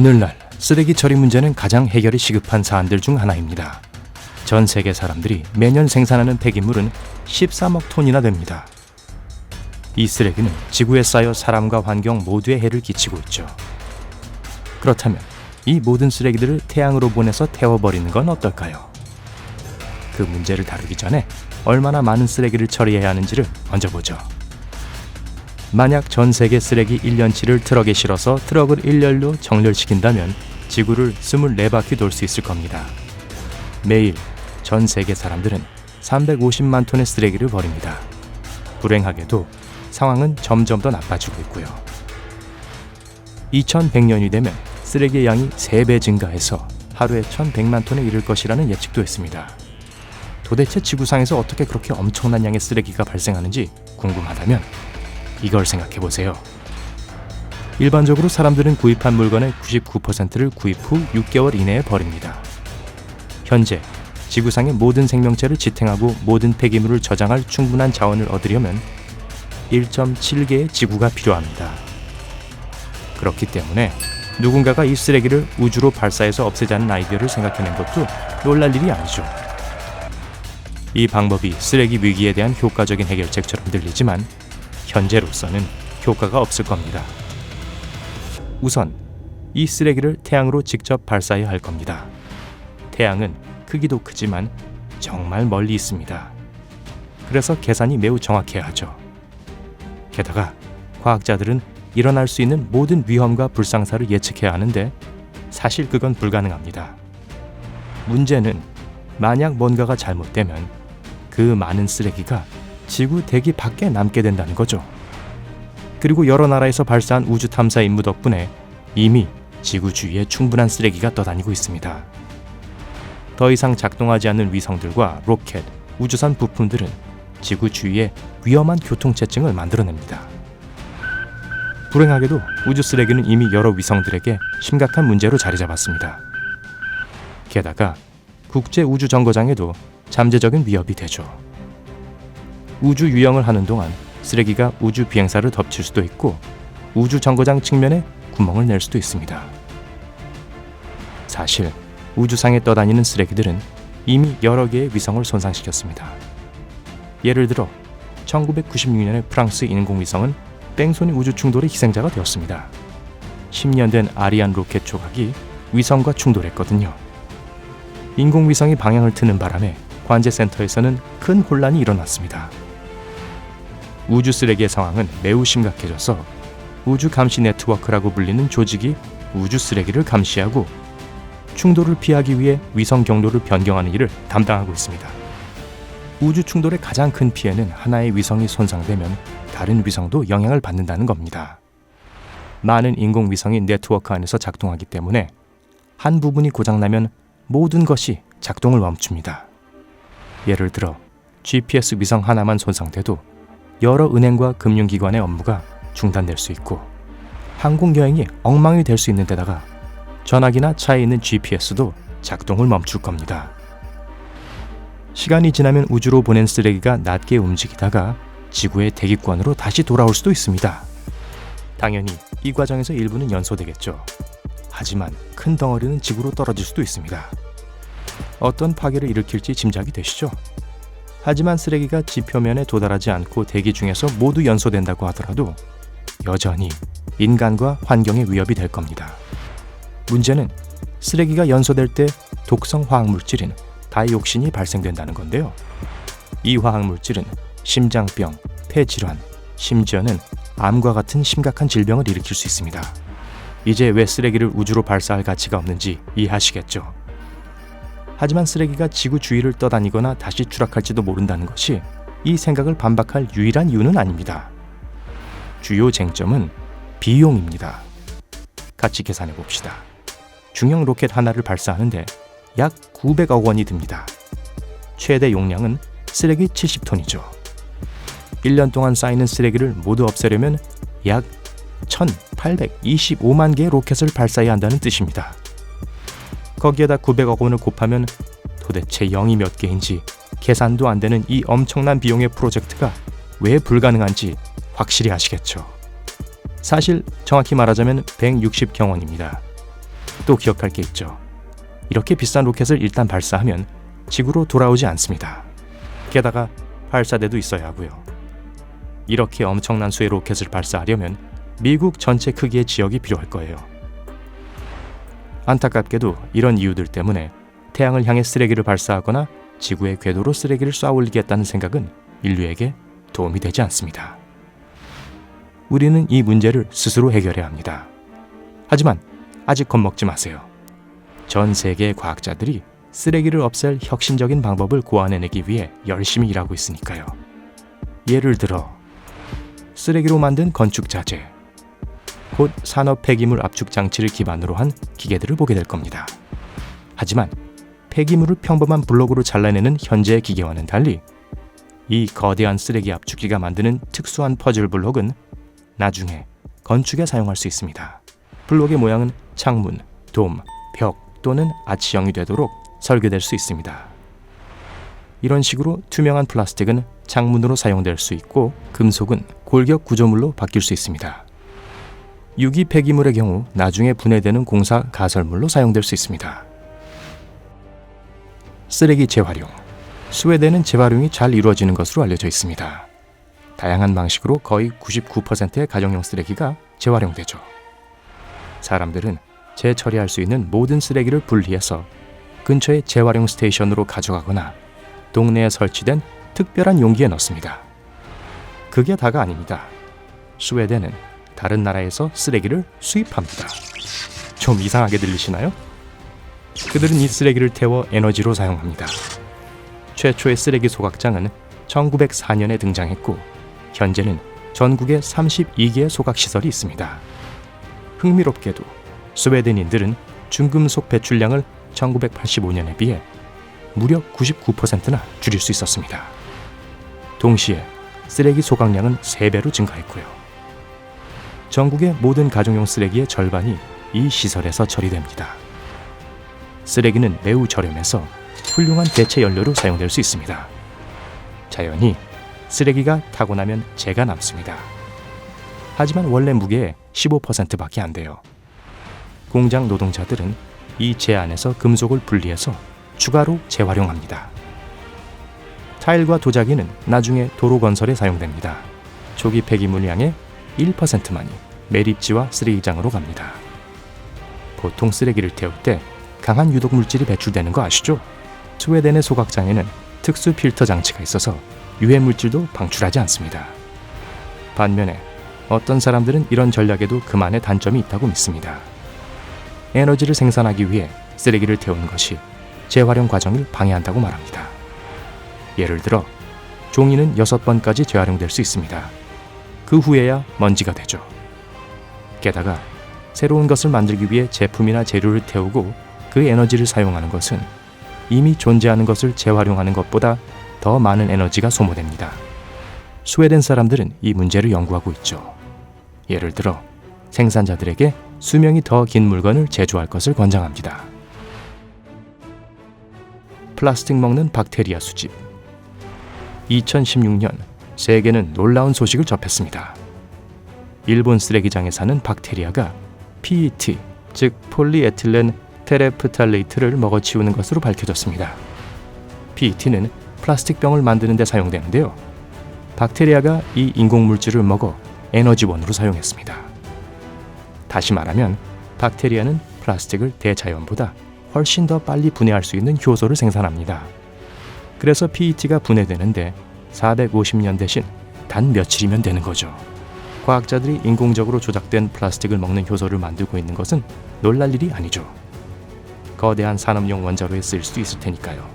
오늘날 쓰레기 처리 문제는 가장 해결이 시급한 사안들 중 하나입니다. 전 세계 사람들이 매년 생산하는 폐기물은 13억 톤이나 됩니다. 이 쓰레기는 지구에 쌓여 사람과 환경 모두에 해를 끼치고 있죠. 그렇다면 이 모든 쓰레기들을 태양으로 보내서 태워버리는 건 어떨까요? 그 문제를 다루기 전에 얼마나 많은 쓰레기를 처리해야 하는지를 먼저 보죠. 만약 전 세계 쓰레기 1년치를 트럭에 실어서 트럭을 일렬로 정렬시킨다면 지구를 24바퀴 돌 수 있을 겁니다. 매일 전 세계 사람들은 350만 톤의 쓰레기를 버립니다. 불행하게도 상황은 점점 더 나빠지고 있고요. 2100년이 되면 쓰레기의 양이 3배 증가해서 하루에 1100만 톤에 이를 것이라는 예측도 했습니다. 도대체 지구상에서 어떻게 그렇게 엄청난 양의 쓰레기가 발생하는지 궁금하다면 이걸 생각해보세요. 일반적으로 사람들은 구입한 물건의 99%를 구입 후 6개월 이내에 버립니다. 현재 지구상의 모든 생명체를 지탱하고 모든 폐기물을 저장할 충분한 자원을 얻으려면 1.7개의 지구가 필요합니다. 그렇기 때문에 누군가가 이 쓰레기를 우주로 발사해서 없애자는 아이디어를 생각해낸 것도 놀랄 일이 아니죠. 이 방법이 쓰레기 위기에 대한 효과적인 해결책처럼 들리지만 현재로서는 효과가 없을 겁니다. 우선 이 쓰레기를 태양으로 직접 발사해야 할 겁니다. 태양은 크기도 크지만 정말 멀리 있습니다. 그래서 계산이 매우 정확해야 하죠. 게다가 과학자들은 일어날 수 있는 모든 위험과 불상사를 예측해야 하는데 사실 그건 불가능합니다. 문제는 만약 뭔가가 잘못되면 그 많은 쓰레기가 지구 대기 밖에 남게 된다는 거죠. 그리고 여러 나라에서 발사한 우주 탐사 임무 덕분에 이미 지구 주위에 충분한 쓰레기가 떠다니고 있습니다. 더 이상 작동하지 않는 위성들과 로켓, 우주선 부품들은 지구 주위에 위험한 교통체증을 만들어냅니다. 불행하게도 우주 쓰레기는 이미 여러 위성들에게 심각한 문제로 자리 잡았습니다. 게다가 국제 우주 정거장에도 잠재적인 위협이 되죠. 우주 유영을 하는 동안 쓰레기가 우주 비행사를 덮칠 수도 있고 우주 정거장 측면에 구멍을 낼 수도 있습니다. 사실 우주상에 떠다니는 쓰레기들은 이미 여러 개의 위성을 손상시켰습니다. 예를 들어 1996년에 프랑스 인공위성은 뺑소니 우주 충돌의 희생자가 되었습니다. 10년 된 아리안 로켓 조각이 위성과 충돌했거든요. 인공위성이 방향을 트는 바람에 관제센터에서는 큰 혼란이 일어났습니다. 우주 쓰레기의 상황은 매우 심각해져서 우주 감시 네트워크라고 불리는 조직이 우주 쓰레기를 감시하고 충돌을 피하기 위해 위성 경로를 변경하는 일을 담당하고 있습니다. 우주 충돌의 가장 큰 피해는 하나의 위성이 손상되면 다른 위성도 영향을 받는다는 겁니다. 많은 인공위성이 네트워크 안에서 작동하기 때문에 한 부분이 고장나면 모든 것이 작동을 멈춥니다. 예를 들어 GPS 위성 하나만 손상돼도 여러 은행과 금융기관의 업무가 중단될 수 있고 항공여행이 엉망이 될 수 있는 데다가 전화기나 차에 있는 GPS도 작동을 멈출 겁니다. 시간이 지나면 우주로 보낸 쓰레기가 낮게 움직이다가 지구의 대기권으로 다시 돌아올 수도 있습니다. 당연히 이 과정에서 일부는 연소되겠죠. 하지만 큰 덩어리는 지구로 떨어질 수도 있습니다. 어떤 파괴를 일으킬지 짐작이 되시죠? 하지만 쓰레기가 지표면에 도달하지 않고 대기 중에서 모두 연소된다고 하더라도 여전히 인간과 환경에 위협이 될 겁니다. 문제는 쓰레기가 연소될 때 독성 화학물질인 다이옥신이 발생된다는 건데요. 이 화학물질은 심장병, 폐질환, 심지어는 암과 같은 심각한 질병을 일으킬 수 있습니다. 이제 왜 쓰레기를 우주로 발사할 가치가 없는지 이해하시겠죠? 하지만 쓰레기가 지구 주위를 떠다니거나 다시 추락할지도 모른다는 것이 이 생각을 반박할 유일한 이유는 아닙니다. 주요 쟁점은 비용입니다. 같이 계산해 봅시다. 중형 로켓 하나를 발사하는데 약 900억 원이 듭니다. 최대 용량은 쓰레기 70톤이죠. 1년 동안 쌓이는 쓰레기를 모두 없애려면 약 1825만 개의 로켓을 발사해야 한다는 뜻입니다. 거기에다 900억 원을 곱하면 도대체 0이 몇 개인지 계산도 안 되는 이 엄청난 비용의 프로젝트가 왜 불가능한지 확실히 아시겠죠? 사실 정확히 말하자면 160경원입니다. 또 기억할 게 있죠. 이렇게 비싼 로켓을 일단 발사하면 지구로 돌아오지 않습니다. 게다가 발사대도 있어야 하고요. 이렇게 엄청난 수의 로켓을 발사하려면 미국 전체 크기의 지역이 필요할 거예요. 안타깝게도 이런 이유들 때문에 태양을 향해 쓰레기를 발사하거나 지구의 궤도로 쓰레기를 쏘아 올리겠다는 생각은 인류에게 도움이 되지 않습니다. 우리는 이 문제를 스스로 해결해야 합니다. 하지만 아직 겁먹지 마세요. 전 세계의 과학자들이 쓰레기를 없앨 혁신적인 방법을 고안해내기 위해 열심히 일하고 있으니까요. 예를 들어 쓰레기로 만든 건축 자재, 곧 산업 폐기물 압축 장치를 기반으로 한 기계들을 보게 될 겁니다. 하지만 폐기물을 평범한 블록으로 잘라내는 현재의 기계와는 달리 이 거대한 쓰레기 압축기가 만드는 특수한 퍼즐 블록은 나중에 건축에 사용할 수 있습니다. 블록의 모양은 창문, 돔, 벽 또는 아치형이 되도록 설계될 수 있습니다. 이런 식으로 투명한 플라스틱은 창문으로 사용될 수 있고 금속은 골격 구조물로 바뀔 수 있습니다. 유기 폐기물의 경우 나중에 분해되는 공사 가설물로 사용될 수 있습니다. 쓰레기 재활용. 스웨덴은 재활용이 잘 이루어지는 것으로 알려져 있습니다. 다양한 방식으로 거의 99%의 가정용 쓰레기가 재활용되죠. 사람들은 재처리할 수 있는 모든 쓰레기를 분리해서 근처의 재활용 스테이션으로 가져가거나 동네에 설치된 특별한 용기에 넣습니다. 그게 다가 아닙니다. 스웨덴은 다른 나라에서 쓰레기를 수입합니다. 좀 이상하게 들리시나요? 그들은 이 쓰레기를 태워 에너지로 사용합니다. 최초의 쓰레기 소각장은 1904년에 등장했고 현재는 전국에 32개의 소각시설이 있습니다. 흥미롭게도 스웨덴인들은 중금속 배출량을 1985년에 비해 무려 99%나 줄일 수 있었습니다. 동시에 쓰레기 소각량은 3배로 증가했고요. 전국의 모든 가정용 쓰레기의 절반이 이 시설에서 처리됩니다. 쓰레기는 매우 저렴해서 훌륭한 대체 연료로 사용될 수 있습니다. 자연히 쓰레기가 타고 나면 재가 남습니다. 하지만 원래 무게의 15%밖에 안 돼요. 공장 노동자들은 이 재 안에서 금속을 분리해서 추가로 재활용합니다. 타일과 도자기는 나중에 도로 건설에 사용됩니다. 초기 폐기물량의 1%만이 매립지와 쓰레기장으로 갑니다. 보통 쓰레기를 태울 때 강한 유독 물질이 배출되는 거 아시죠? 스웨덴의 소각장에는 특수 필터 장치가 있어서 유해 물질도 방출하지 않습니다. 반면에 어떤 사람들은 이런 전략에도 그만의 단점이 있다고 믿습니다. 에너지를 생산하기 위해 쓰레기를 태우는 것이 재활용 과정을 방해한다고 말합니다. 예를 들어 종이는 6번까지 재활용될 수 있습니다. 그 후에야 먼지가 되죠. 게다가 새로운 것을 만들기 위해 제품이나 재료를 태우고 그 에너지를 사용하는 것은 이미 존재하는 것을 재활용하는 것보다 더 많은 에너지가 소모됩니다. 스웨덴 사람들은 이 문제를 연구하고 있죠. 예를 들어 생산자들에게 수명이 더 긴 물건을 제조할 것을 권장합니다. 플라스틱 먹는 박테리아 수집. 2016년 세계는 놀라운 소식을 접했습니다. 일본 쓰레기장에 사는 박테리아가 PET, 즉 폴리에틸렌 테레프탈레이트를 먹어치우는 것으로 밝혀졌습니다. PET는 플라스틱 병을 만드는 데 사용되는데요. 박테리아가 이 인공물질을 먹어 에너지원으로 사용했습니다. 다시 말하면 박테리아는 플라스틱을 대자연보다 훨씬 더 빨리 분해할 수 있는 효소를 생산합니다. 그래서 PET가 분해되는데 450년 대신 단 며칠이면 되는 거죠. 과학자들이 인공적으로 조작된 플라스틱을 먹는 효소를 만들고 있는 것은 놀랄 일이 아니죠. 거대한 산업용 원자로에 쓰일 수도 있을 테니까요.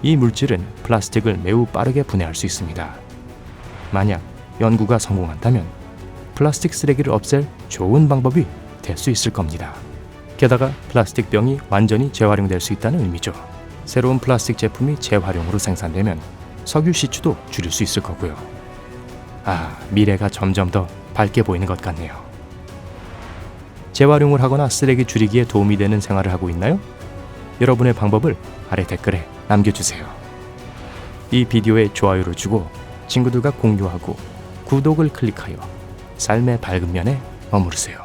이 물질은 플라스틱을 매우 빠르게 분해할 수 있습니다. 만약 연구가 성공한다면 플라스틱 쓰레기를 없앨 좋은 방법이 될 수 있을 겁니다. 게다가 플라스틱 병이 완전히 재활용될 수 있다는 의미죠. 새로운 플라스틱 제품이 재활용으로 생산되면 석유 시추도 줄일 수 있을 거고요. 미래가 점점 더 밝게 보이는 것 같네요. 재활용을 하거나 쓰레기 줄이기에 도움이 되는 생활을 하고 있나요? 여러분의 방법을 아래 댓글에 남겨주세요. 이 비디오에 좋아요를 주고 친구들과 공유하고 구독을 클릭하여 삶의 밝은 면에 머무르세요.